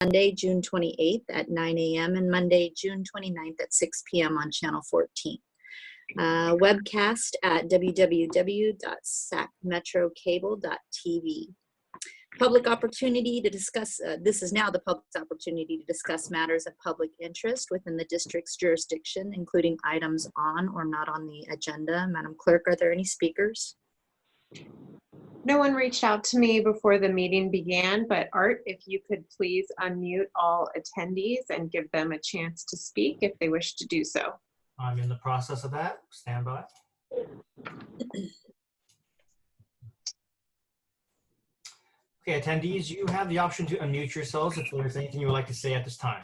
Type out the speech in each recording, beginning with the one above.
Monday, June 28th at 9 a.m. and Monday, June 29th at 6 p.m. on Channel 14. Webcast at www.sacmetrocable.tv. Public opportunity to discuss, this is now the public's opportunity to discuss matters of public interest within the district's jurisdiction, including items on or not on the agenda. Madam Clerk, are there any speakers? No one reached out to me before the meeting began, but Art, if you could please unmute all attendees and give them a chance to speak if they wish to do so. I'm in the process of that. Stand by. Okay, attendees, you have the option to unmute yourselves if there's anything you would like to say at this time.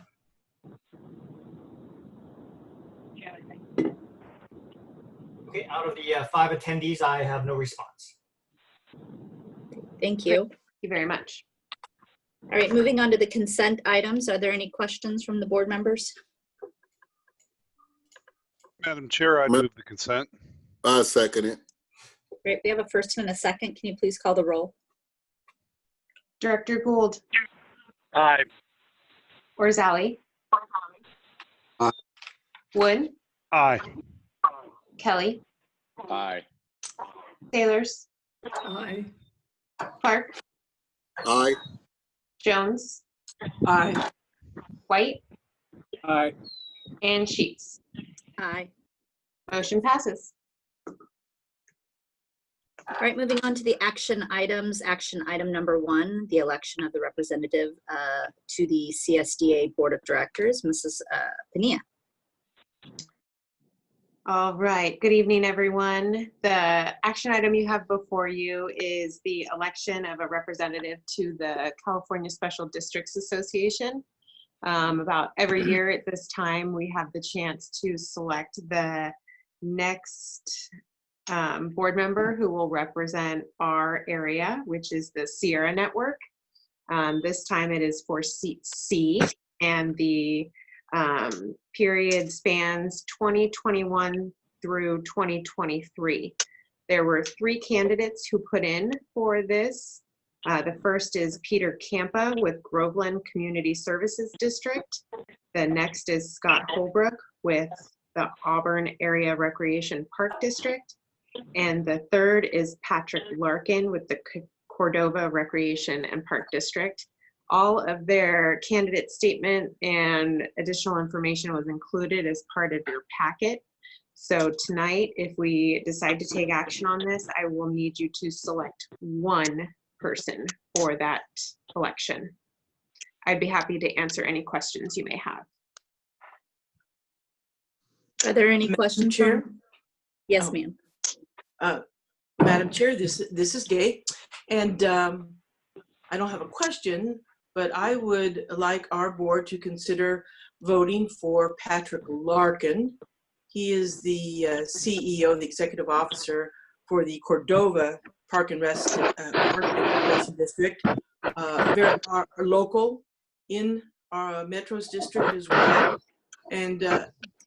Okay, out of the 5 attendees, I have no response. Thank you. Thank you very much. All right, moving on to the consent items. Are there any questions from the board members? Madam Chair, I move the consent. I second it. Great, we have a first and a second. Can you please call the roll? Director Gould. Aye. Orzali. Aye. Wood. Aye. Kelly. Aye. Sailors. Aye. Clark. Aye. Jones. Aye. White. Aye. And Sheets. Aye. Motion passes. All right, moving on to the action items. Action item number 1, the election of the representative to the CSDA Board of Directors, Mrs. Pania. All right. Good evening, everyone. The action item you have before you is the election of a representative to the California Special Districts Association. About every year at this time, we have the chance to select the next board member who will represent our area, which is the Sierra Network. This time it is for seat C, and the period spans 2021 through 2023. There were 3 candidates who put in for this. The first is Peter Campa with Groveland Community Services District. The next is Scott Holbrook with the Auburn Area Recreation Park District. And the third is Patrick Larkin with the Cordova Recreation and Park District. All of their candidate statement and additional information was included as part of your packet. So tonight, if we decide to take action on this, I will need you to select one person for that election. I'd be happy to answer any questions you may have. Are there any Madam questions? Chair? Yes, Oh. ma'am. Madam Chair, this is Gay, and I don't have a question, but I would like our board to consider voting for Patrick Larkin. He is the CEO, the executive officer for the Cordova Park and Recreation District, very local in our Metro's district as well. And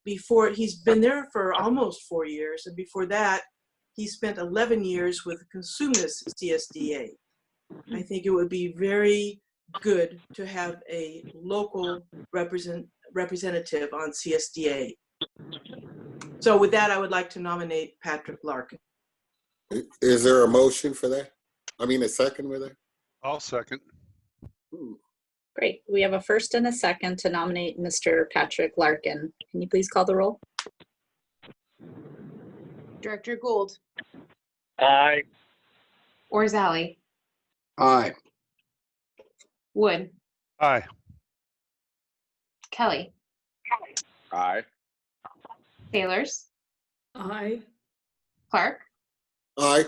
before, he's been there for almost 4 years, and before that, he spent 11 years with Consumnes CSDA. I think it would be very good to have a local representative on CSDA. So with that, I would like to nominate Patrick Larkin. Is there a motion for that? I mean, a second with that? I'll second. Great. We have a first and a second to nominate Mr. Patrick Larkin. Can you please call the roll? Director Gould. Aye. Orzali. Aye. Wood. Aye. Kelly. Aye. Sailors. Aye. Clark. Aye.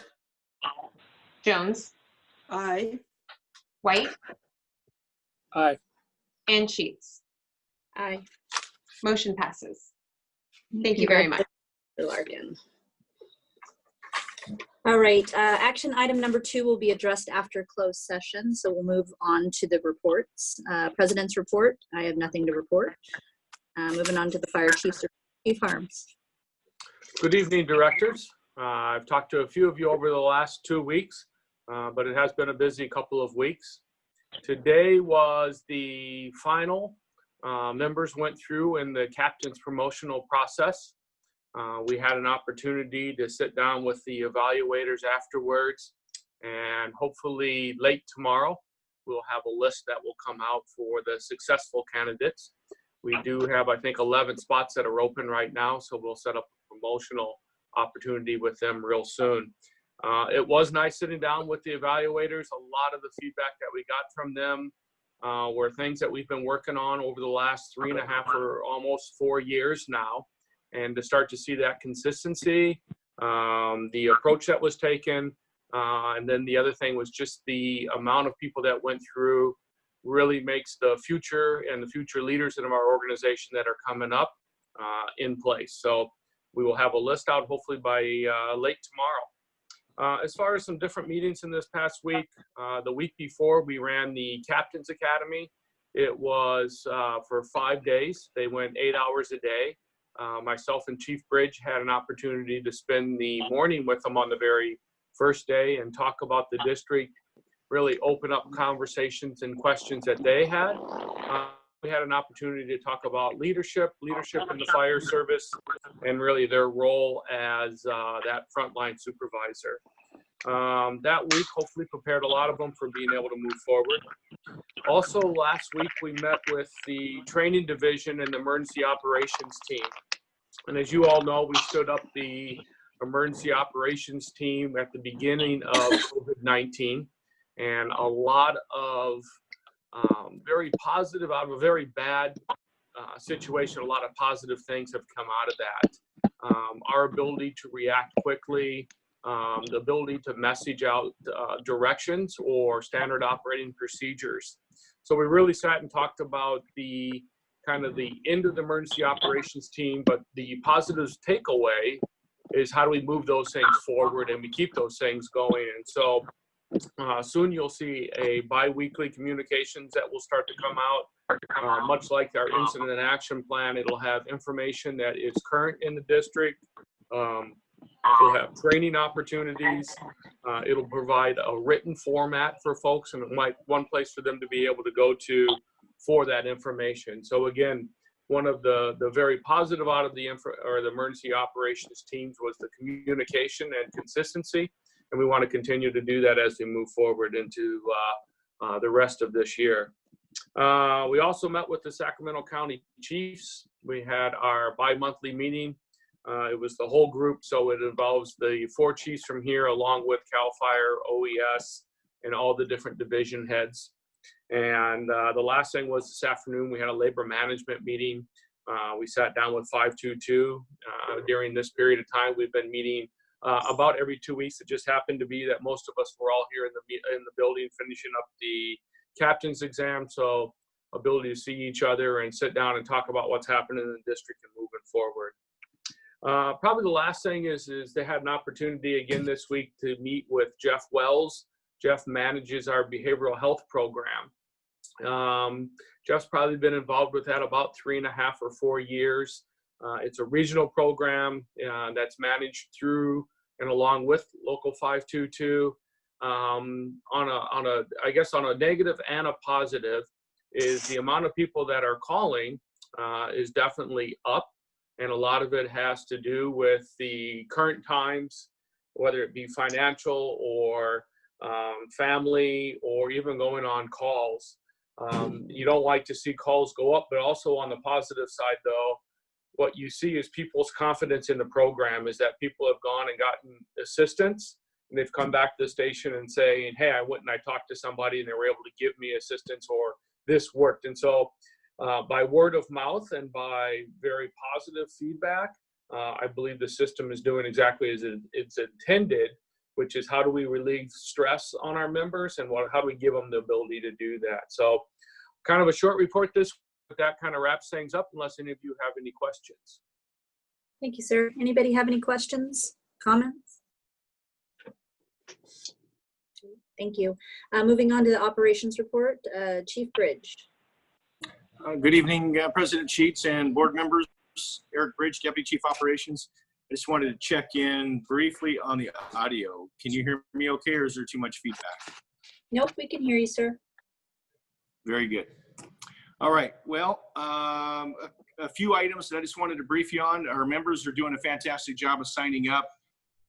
Jones. Aye. White. Aye. And Sheets. Aye. Motion passes. Thank you very much. Mr. Larkin. All right, action item number 2 will be addressed after closed session, so we'll move on to the reports. President's report, I have nothing to report. Moving on to the fire chief's report. Chief Harms. Good evening, directors. I've talked to a few of you over the last 2 weeks, but it has been a busy couple of weeks. Today was the final. Members went through in the captain's promotional process. We had an opportunity to sit down with the evaluators afterwards, and hopefully late tomorrow, we'll have a list that will come out for the successful candidates. We do have, I think, 11 spots that are open right now, so we'll set up a promotional opportunity with them real soon. It was nice sitting down with the evaluators. A lot of the feedback that we got from them were things that we've been working on over the last 3.5 or almost 4 years now. And to start to see that consistency, the approach that was taken, and then the other thing was just the amount of people that went through really makes the future and the future leaders in our organization that are coming up in place. So we will have a list out hopefully by late tomorrow. As far as some different meetings in this past week, the week before we ran the Captain's Academy. It was for 5 days. They went 8 hours a day. Myself and Chief Bridge had an opportunity to spend the morning with them on the very first day and talk about the district, really open up conversations and questions that they had. We had an opportunity to talk about leadership in the fire service, and really their role as that frontline supervisor. That week hopefully prepared a lot of them for being able to move forward. Also last week we met with the training division and the emergency operations team. And as you all know, we stood up the emergency operations team at the beginning of COVID-19, and a lot of very positive out of a very bad situation. A lot of positive things have come out of that. Our ability to react quickly, the ability to message out directions or standard operating procedures. So we really sat and talked about the kind of the end of the emergency operations team, but the positives takeaway is how do we move those things forward and we keep those things going. And so soon you'll see a bi-weekly communications that will start to come out. Much like our incident and action plan, it'll have information that is current in the district. It'll have training opportunities. It'll provide a written format for folks, and it might one place for them to be able to go to for that information. So again, one of the very positive out of the emergency operations teams was the communication and consistency. And we want to continue to do that as we move forward into the rest of this year. We also met with the Sacramento County Chiefs. We had our bi-monthly meeting. It was the whole group, so it involves the 4 chiefs from here, along with CAL FIRE, OES, and all the different division heads. And the last thing was this afternoon, we had a labor management meeting. We sat down with 522. During this period of time, we've been meeting about every 2 weeks. It just happened to be that most of us were all here in the building finishing up the captain's exam, so ability to see each other and sit down and talk about what's happening in the district and moving forward. Probably the last thing is they had an opportunity again this week to meet with Jeff Wells. Jeff manages our behavioral health program. Jeff's probably been involved with that about 3.5 or 4 years. It's a regional program that's managed through and along with Local 522. I guess on a negative and a positive is the amount of people that are calling is definitely up. And a lot of it has to do with the current times, whether it be financial or family or even going on calls. You don't like to see calls go up, but also on the positive side though, what you see is people's confidence in the program is that people have gone and gotten assistance, and they've come back to the station and saying, hey, I went and I talked to somebody and they were able to give me assistance, or this worked. And so by word of mouth and by very positive feedback, I believe the system is doing exactly as it's intended, which is how do we relieve stress on our members and how do we give them the ability to do that. So kind of a short report this week, but that kind of wraps things up unless any of you have any questions. Thank you, sir. Anybody have any questions, comments? Thank you. Moving on to the operations report, Chief Bridge. Good evening, President Sheets and board members. Eric Bridge, Deputy Chief Operations. I just wanted to check in briefly on the audio. Can you hear me okay, or is there too much feedback? Nope, we can hear you, sir. Very good. All right. Well, a few items that I just wanted to brief you on. Our members are doing a fantastic job of signing up.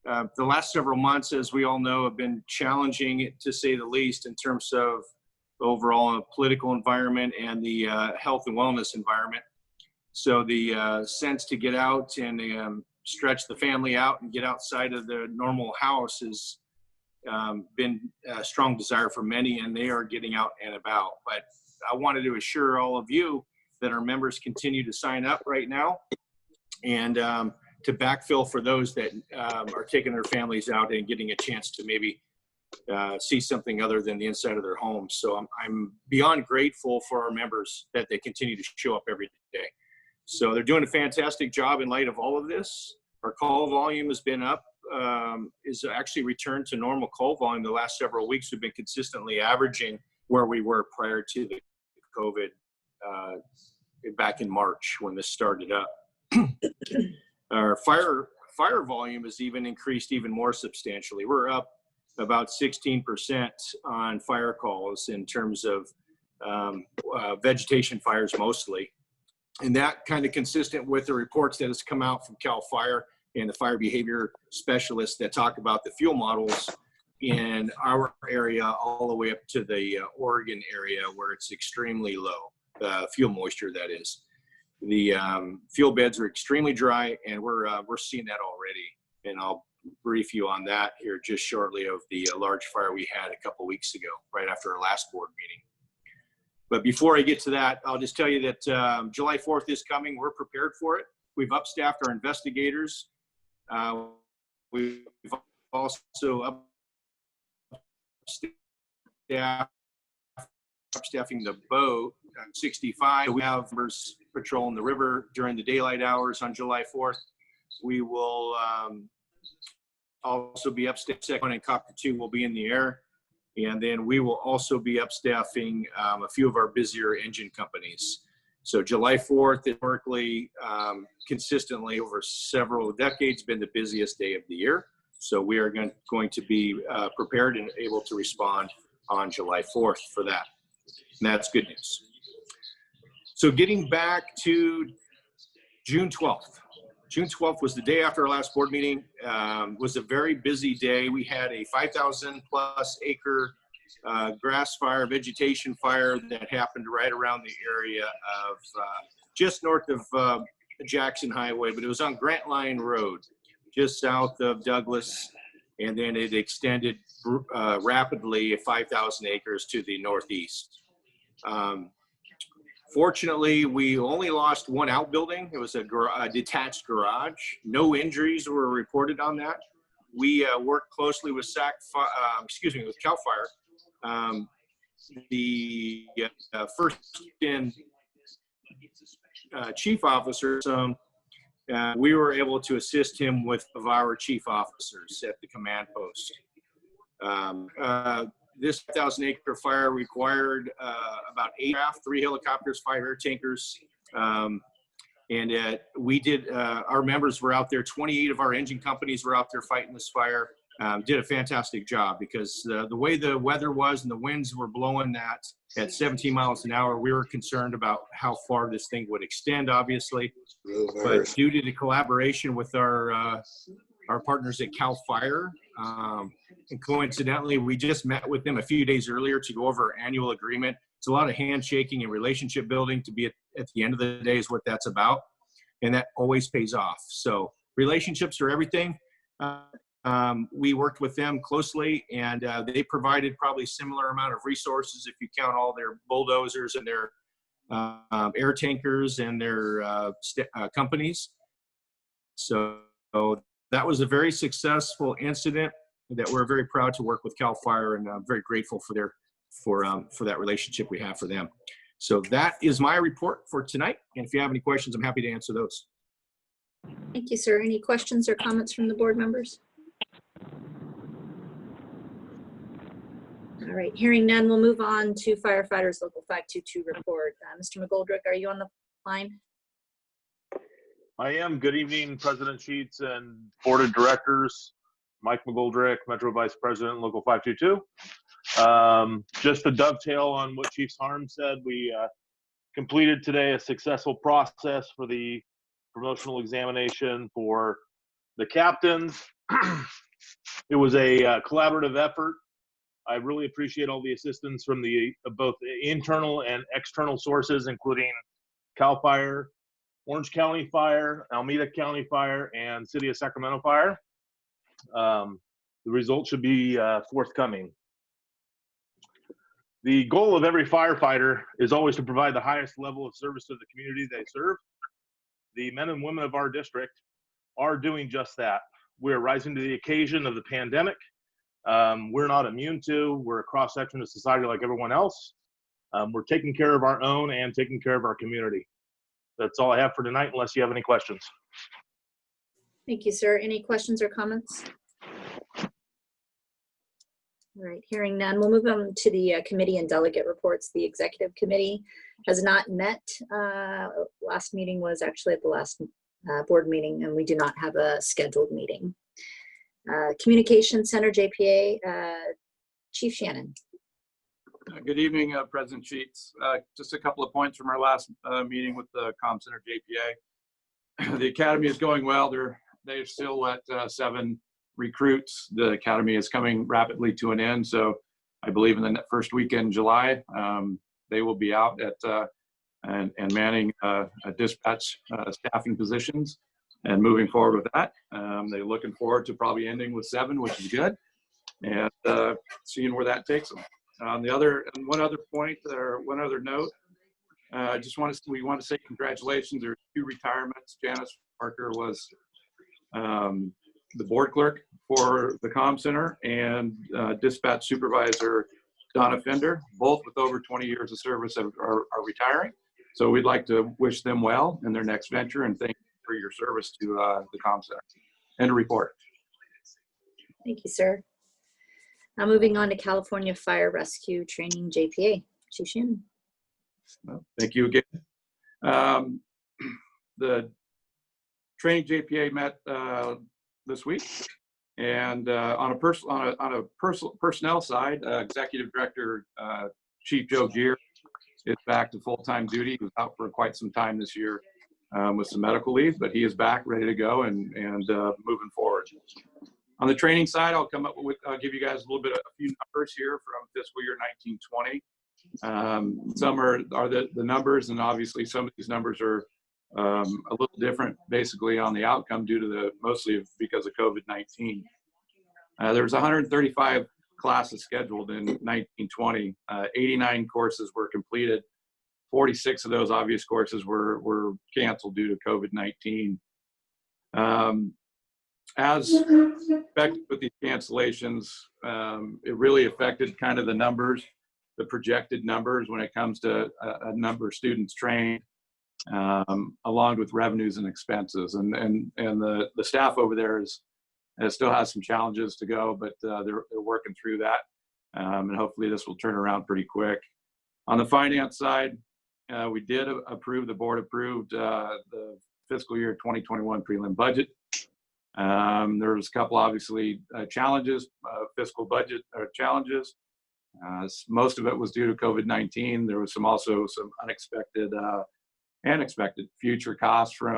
The last several months, as we all know, have been challenging, to say the least, in terms of overall political environment and the health and wellness environment. So the sense to get out and stretch the family out and get outside of the normal house has been a strong desire for many, and they are getting out and about. But I wanted to assure all of you that our members continue to sign up right now, and to backfill for those that are taking their families out and getting a chance to maybe see something other than the inside of their homes. So I'm beyond grateful for our members that they continue to show up every day. So they're doing a fantastic job in light of all of this. Our call volume has been up, is actually returned to normal call volume the last several weeks. We've been consistently averaging where we were prior to the COVID back in March when this started up. Our fire volume has even increased even more substantially. We're up about 16% on fire calls in terms of vegetation fires mostly. And that kind of consistent with the reports that has come out from CAL FIRE and the fire behavior specialists that talk about the fuel models in our area all the way up to the Oregon area where it's extremely low, fuel moisture that is. The fuel beds are extremely dry, and we're seeing that already. And I'll brief you on that here just shortly of the large fire we had a couple weeks ago, right after our last board meeting. But before I get to that, I'll just tell you that July 4th is coming. We're prepared for it. We've upstaffed our investigators. We've also upstaffing the boat. 65. We have members patrolling the river during the daylight hours on July 4th. We will also be upstaffing. Second and Copter 2 will be in the air. And then we will also be upstaffing a few of our busier engine companies. So July 4th, historically, consistently over several decades, been the busiest day of the year. So we are going to be prepared and able to respond on July 4th for that. And that's good news. So getting back to June 12th. June 12th was the day after our last board meeting. Was a very busy day. We had a 5,000 plus acre grass fire, vegetation fire that happened right around the area of just north of Jackson Highway, but it was on Grant Line Road, just south of Douglas. And then it extended rapidly 5,000 acres to the northeast. Fortunately, we only lost one outbuilding. It was a detached garage. No injuries were reported on that. We worked closely with with CAL FIRE. The first in chief officer, we were able to assist him with our chief officers at the command post. This 1,000-acre fire required about 8 craft, 3 helicopters, 5 air tankers. And we did, our members were out there, 28 of our engine companies were out there fighting this fire. Did a fantastic job because the way the weather was and the winds were blowing that at 17 miles an hour, we were concerned about how far this thing would extend, obviously. But due to the collaboration with our partners at CAL FIRE, and coincidentally, we just met with them a few days earlier to go over our annual agreement. It's a lot of handshaking and relationship building to be at the end of the day is what that's about. And that always pays off. So relationships are everything. We worked with them closely, and they provided probably similar amount of resources if you count all their bulldozers and their air tankers and their companies. So that was a very successful incident that we're very proud to work with CAL FIRE, and I'm very grateful for that relationship we have for them. So that is my report for tonight. And if you have any questions, I'm happy to answer those. Thank you, sir. Any questions or comments from the board members? All right, hearing none, we'll move on to firefighters local 522 report. Mr. McGoldrick, are you on the line? I am. Good evening, President Sheets and Board of Directors. Mike McGoldrick, Metro Vice President, Local 522. Just to dovetail on what Chief Harm said, we completed today a successful process for the promotional examination for the captains. It was a collaborative effort. I really appreciate all the assistance from both internal and external sources, including CAL FIRE, Orange County Fire, Alameda County Fire, and City of Sacramento Fire. The results should be forthcoming. The goal of every firefighter is always to provide the highest level of service to the community they serve. The men and women of our district are doing just that. We're rising to the occasion of the pandemic. We're not immune to. We're a cross-section of society like everyone else. We're taking care of our own and taking care of our community. That's all I have for tonight, unless you have any questions. Thank you, sir. Any questions or comments? All right, hearing none, we'll move on to the committee and delegate reports. The executive committee has not met. Last meeting was actually at the last board meeting, and we do not have a scheduled meeting. Communication Center, JPA, Chief Shannon. Good evening, President Sheets. Just a couple of points from our last meeting with the Comm Center JPA. The academy is going well. They're still at 7 recruits. The academy is coming rapidly to an end. So I believe in the first week in July, they will be out at and manning dispatch staffing positions and moving forward with that. They're looking forward to probably ending with 7, which is good, and seeing where that takes them. One other point or one other note, we want to say congratulations. There are 2 retirements. Janice Parker was the board clerk for the Comm Center, and dispatch supervisor Donna Fender, both with over 20 years of service, are retiring. So we'd like to wish them well in their next venture and thank you for your service to the Comm Center. End of report. Thank you, sir. Now moving on to California Fire Rescue Training, JPA, Chief Shannon. Thank you again. The training JPA met this week, and on a personnel side, Executive Director Chief Joe Gear is back to full-time duty. He was out for quite some time this year with some medical leave, but he is back, ready to go, and moving forward. On the training side, I'll give you guys a few numbers here from fiscal year 1920. Some are the numbers, and obviously some of these numbers are a little different, basically on the outcome due to mostly because of COVID-19. There was 135 classes scheduled in 1920. 89 courses were completed. 46 of those obvious courses were canceled due to COVID-19. As expected with these cancellations, it really affected kind of the projected numbers when it comes to a number of students trained, along with revenues and expenses. And the staff over there still has some challenges to go, but they're working through that. And hopefully this will turn around pretty quick. On the finance side, the board approved the fiscal year 2021 prelim budget. There was a couple, obviously, challenges, fiscal budget challenges. Most of it was due to COVID-19. There was also some unexpected and expected future costs for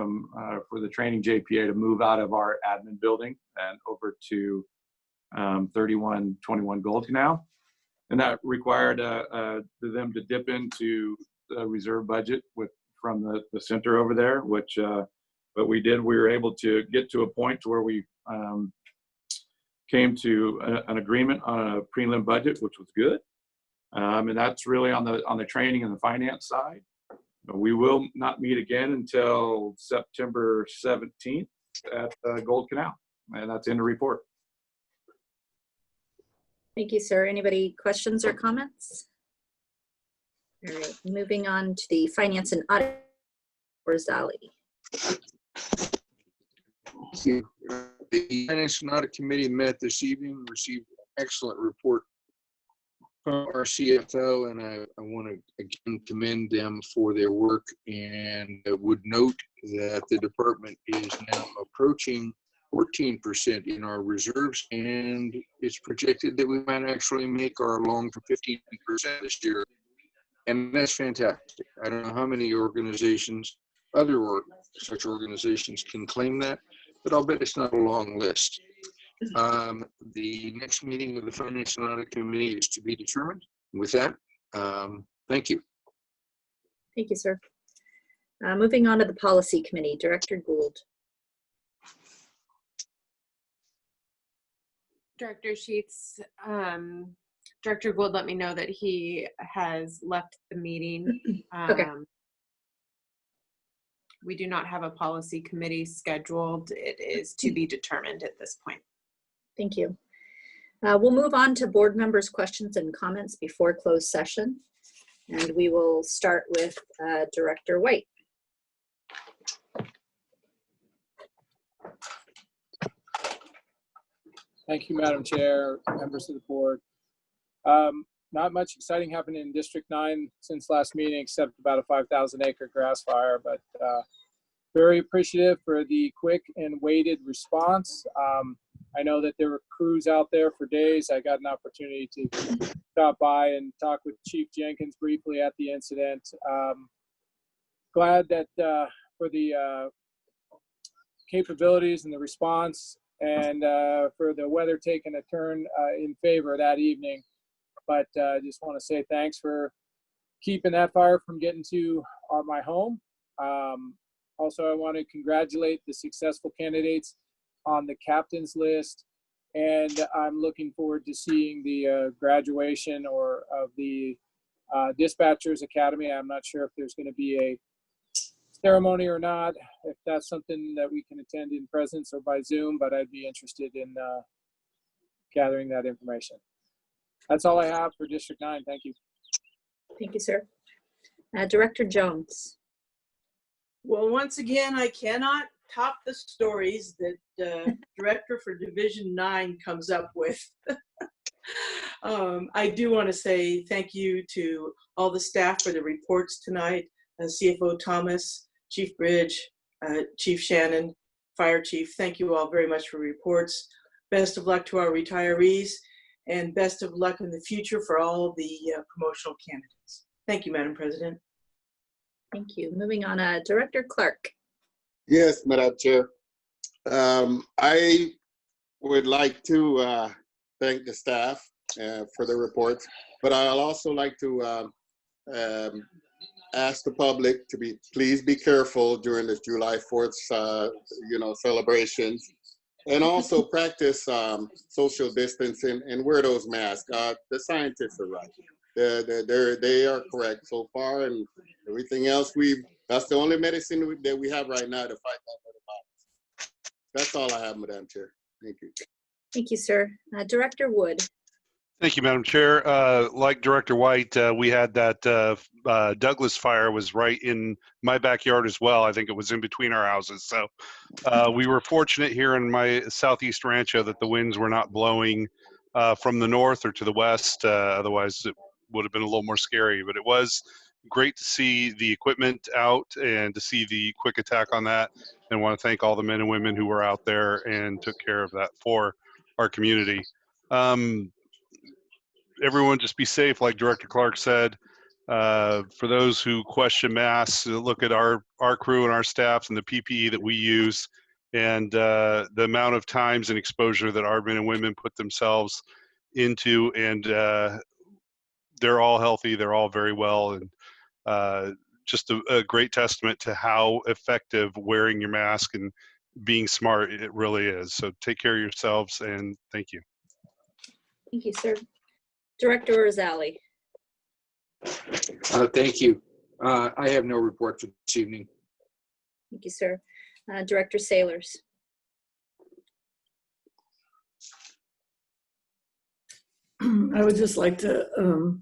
the training JPA to move out of our admin building and over to 3121 Gold Canal. And that required them to dip into the reserve budget from the center over there, which but we did. We were able to get to a point to where we came to an agreement on a prelim budget, which was good. And that's really on the training and the finance side. We will not meet again until September 17th at Gold Canal, and that's in the report. Thank you, sir. Anybody questions or comments? All right, moving on to the finance and audit, Zali. Thank you. The Finance and Audit Committee met this evening, received an excellent report from our CFO, and I want to again commend them for their work, and would note that the department is now approaching 14% in our reserves, and it's projected that we might actually make our loan for 15% this year. And that's fantastic. I don't know how many organizations, such organizations can claim that, but I'll bet it's not a long list. The next meeting of the Finance and Audit Committee is to be determined. With that, thank you. Thank you, sir. Moving on to the Policy Committee, Director Gould. Director Sheets, Director Gould let me know that he has left the meeting. Okay. We do not have a policy committee scheduled. It is to be determined at this point. Thank you. We'll move on to board members' questions and comments before closed session. And we will start with Director White. Thank you, Madam Chair, members of the board. Not much exciting happened in District 9 since last meeting, except about a 5,000-acre grass fire, but very appreciative for the quick and weighted response. I know that there were crews out there for days. I got an opportunity to stop by and talk with Chief Jenkins briefly at the incident. Glad that for the capabilities and the response, and for the weather taking a turn in favor that evening. But I just want to say thanks for keeping that fire from getting to my home. Also, I want to congratulate the successful candidates on the captain's list, and I'm looking forward to seeing the graduation of the Dispatchers Academy. I'm not sure if there's going to be a ceremony or not, if that's something that we can attend in presence or by Zoom, but I'd be interested in gathering that information. That's all I have for District 9. Thank you. Thank you, sir. Director Jones. Well, once again, I cannot top the stories that Director for Division 9 comes up with. I do want to say thank you to all the staff for the reports tonight. CFO Thomas, Chief Bridge, Chief Shannon, Fire Chief, thank you all very much for reports. Best of luck to our retirees, and best of luck in the future for all the promotional candidates. Thank you, Madam President. Thank you. Moving on, Director Clark. Yes, Madam Chair. I would like to thank the staff for the reports, but I'll also like to ask the public to please be careful during this July 4th, celebrations, and also practice social distancing and wear those masks. The scientists are right. They are correct so far, and everything else that's the only medicine that we have right now to fight that virus. That's all I have, Madam Chair. Thank you. Thank you, sir. Director Wood. Thank you, Madam Chair. Like Director White, we had that Douglas fire was right in my backyard as well. I think it was in between our houses. So we were fortunate here in my southeast rancho that the winds were not blowing from the north or to the west. Otherwise, it would have been a little more scary. But it was great to see the equipment out and to see the quick attack on that. And I want to thank all the men and women who were out there and took care of that for our community. Everyone just be safe, like Director Clark said. For those who question masks, look at our crew and our staff and the PPE that we use, and the amount of times and exposure that our men and women put themselves into, and they're all healthy, they're all very well, and just a great testament to how effective wearing your mask and being smart it really is. So take care of yourselves, and thank you. Thank you, sir. Director Orzali. Thank you. I have no report for this evening. Thank you, sir. Director Sailors. I would just like to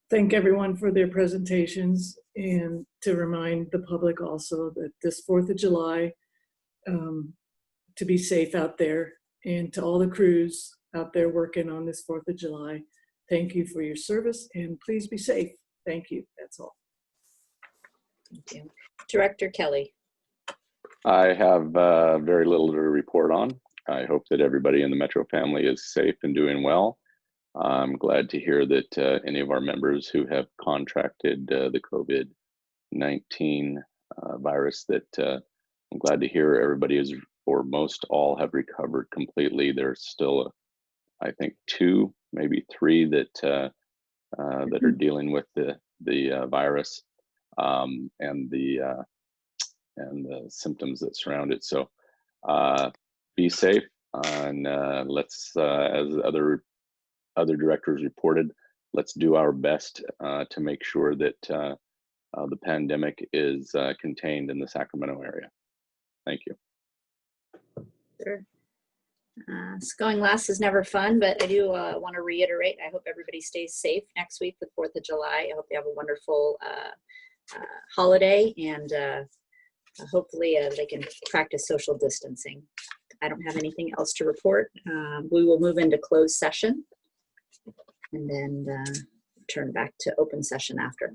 thank everyone for their presentations, and to remind the public also that this 4th of July, to be safe out there, and to all the crews out there working on this 4th of July, thank you for your service, and please be safe. Thank you. That's all. Thank you. Director Kelly. I have very little to report on. I hope that everybody in the Metro family is safe and doing well. I'm glad to hear that any of our members who have contracted the COVID-19 virus, that I'm glad to hear everybody is, or most all, have recovered completely. There's still, I think, 2, maybe 3 that are dealing with the virus and the symptoms that surround it. So be safe, and let's, as other directors reported, let's do our best to make sure that the pandemic is contained in the Sacramento area. Thank you. Sure. So going last is never fun, but I do want to reiterate, I hope everybody stays safe next week, the 4th of July. I hope they have a wonderful holiday, and hopefully they can practice social distancing. I don't have anything else to report. We will move into closed session and then turn back to open session after.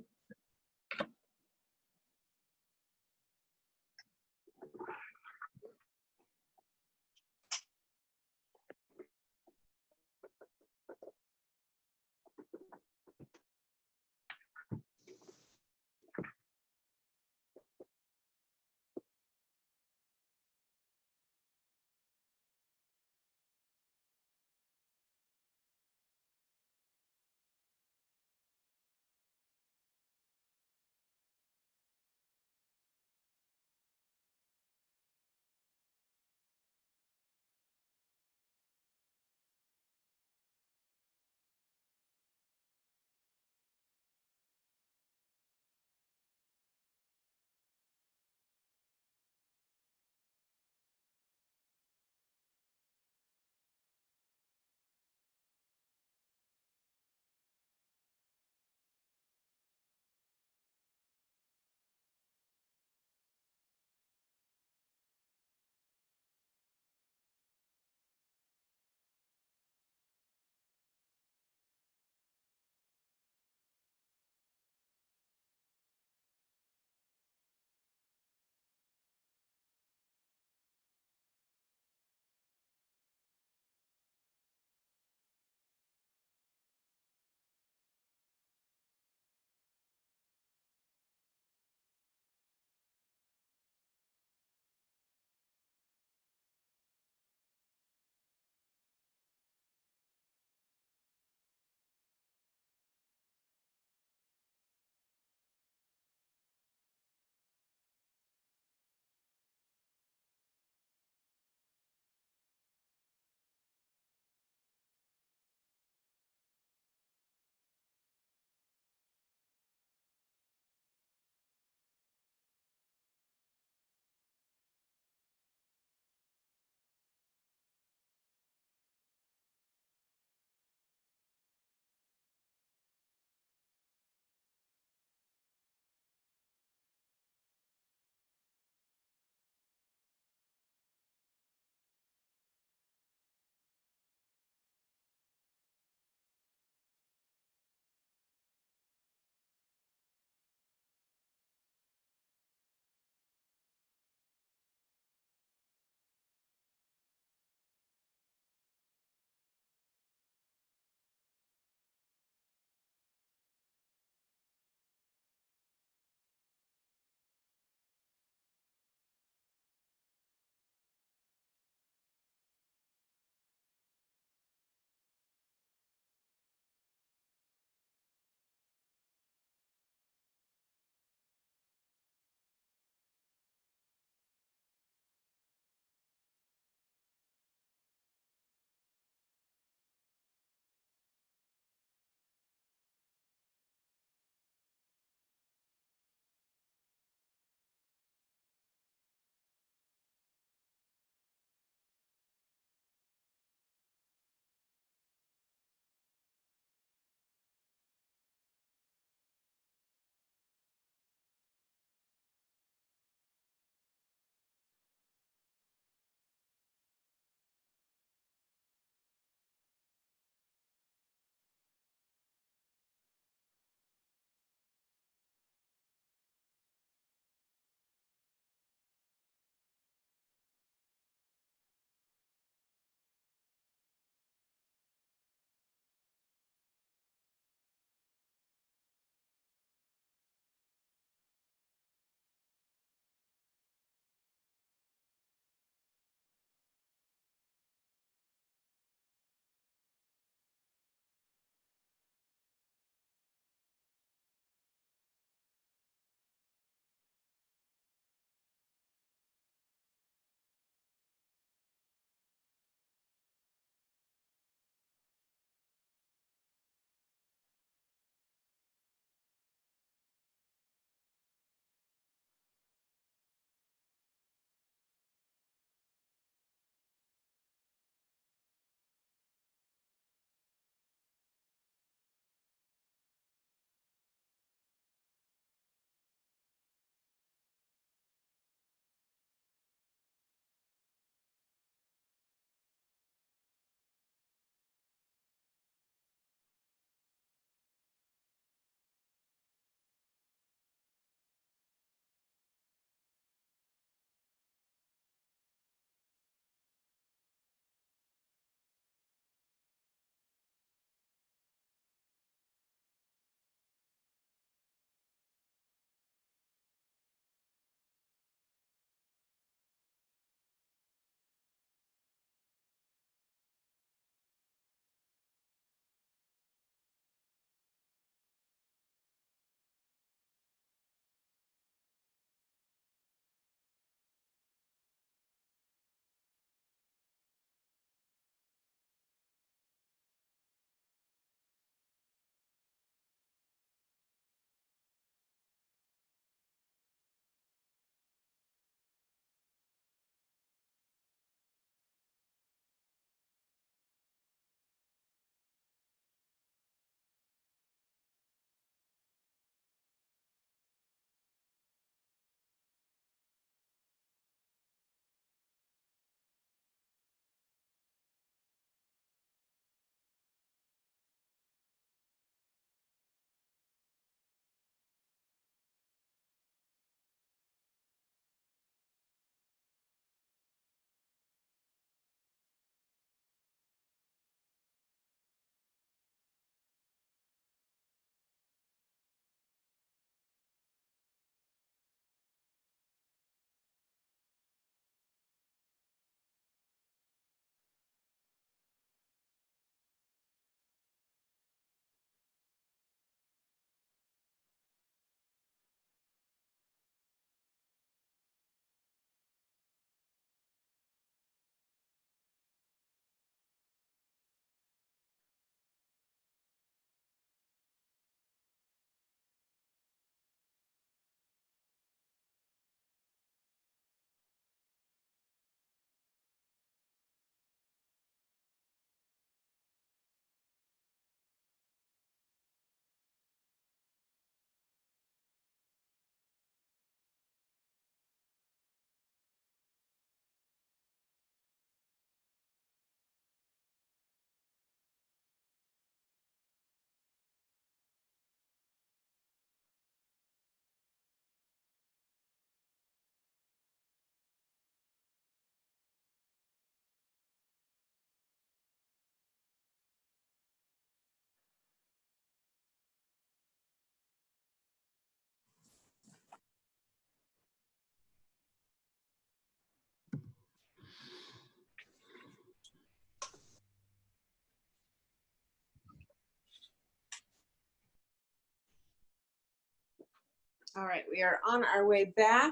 All right, we are on our way back.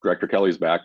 Director Kelly's back.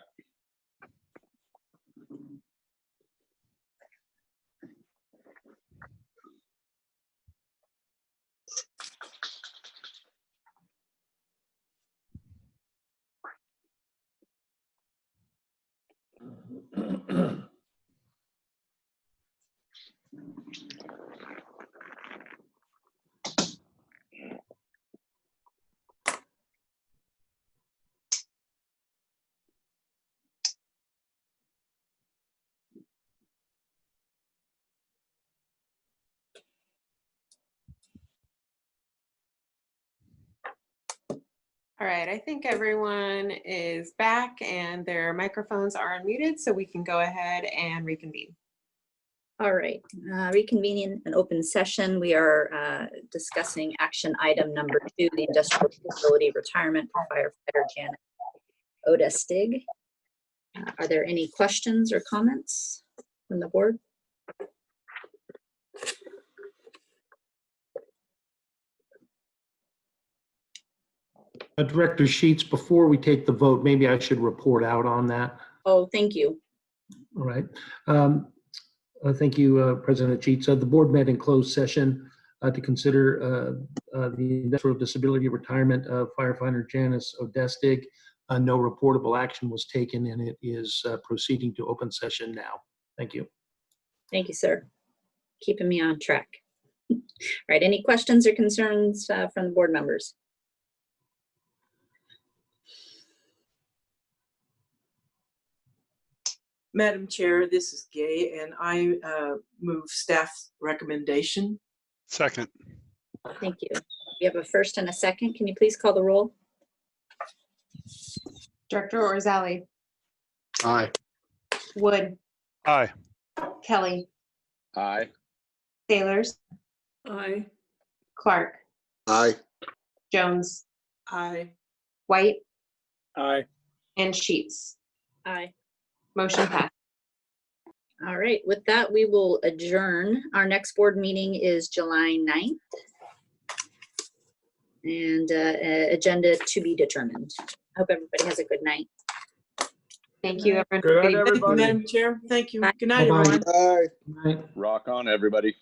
All right, I think everyone is back and their microphones are unmuted, so we can go ahead and reconvene. All right, reconvening an open session. We are discussing action item number 2, the industrial facility retirement for firefighter Janet Odestig. Are there any questions or comments from the board? Director Sheets, before we take the vote, maybe I should report out on that. Oh, thank you. All right. Thank you, President Sheets. The board met in closed session to consider the industrial disability retirement of firefighter Janice Odestig. No reportable action was taken, and it is proceeding to open session now. Thank you. Thank you, sir. Keeping me on track. All right, any questions or concerns from the board members? Madam Chair, this is Gay, and I move staff's recommendation. Second. Thank you. We have a first and a second. Can you please call the roll? Director Orzali, Aye. Wood, Aye. Kelly, Aye. Sailors, Aye. Clark, Aye. Jones, Aye. White, Aye. and Sheets. Aye. Motion passed. All right, with that, we will adjourn. Our next board meeting is July 9th. And agenda to be determined. Hope everybody has a good night. Thank you, everyone. Good night, Good evening. Thank you, everybody. Madam Chair. Thank you. Good night, Bye-bye. everyone. Aye. Rock on, everybody.